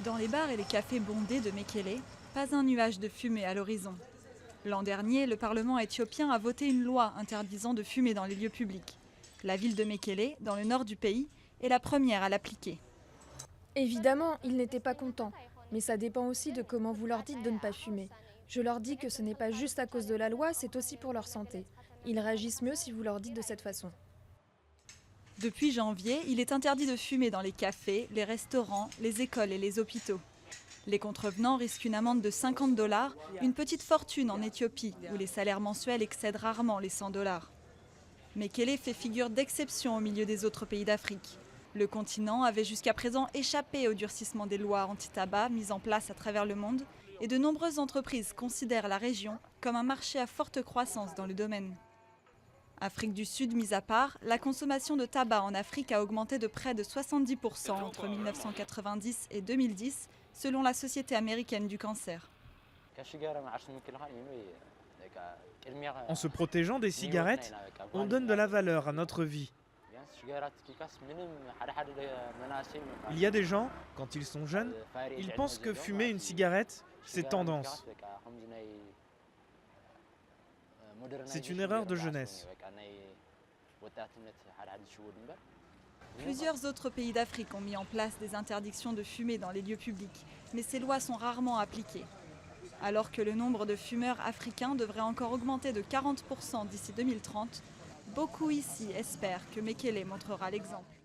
Dans les bars et les cafés bondés de Mekele, pas un nuage de fumée à l'horizon. L'an dernier, le Parlement éthiopien a voté une loi interdisant de fumer dans les lieux publics. La ville de Mekele, dans le nord du pays, est la première à l'appliquer. Évidemment, ils n'étaient pas contents, mais ça dépend aussi de comment vous leur dites de ne pas fumer. Je leur dis que ce n'est pas juste à cause de la loi, c'est aussi pour leur santé. Ils réagissent mieux si vous leur dites de cette façon. Depuis janvier, il est interdit de fumer dans les cafés, les restaurants, les écoles et les hôpitaux. Les contrevenants risquent une amende de 50 $, une petite fortune en Éthiopie, où les salaires mensuels excèdent rarement les 100 $. Mekele fait figure d'exception au milieu des autres pays d'Afrique. Le continent avait jusqu'à présent échappé au durcissement des lois anti-tabac mises en place à travers le monde, et de nombreuses entreprises considèrent la région comme un marché à forte croissance dans le domaine. Afrique du Sud mise à part, la consommation de tabac en Afrique a augmenté de près de 70% entre 1990 et 2010, selon la Société américaine du cancer. En se protégeant des cigarettes, on donne de la valeur à notre vie. Il y a des gens, quand ils sont jeunes, ils pensent que fumer une cigarette, c'est tendance. C'est une erreur de jeunesse. Plusieurs autres pays d'Afrique ont mis en place des interdictions de fumer dans les lieux publics, mais ces lois sont rarement appliquées. Alors que le nombre de fumeurs africains devrait encore augmenter de 40% d'ici 2030, beaucoup ici espèrent que Mekele montrera l'exemple.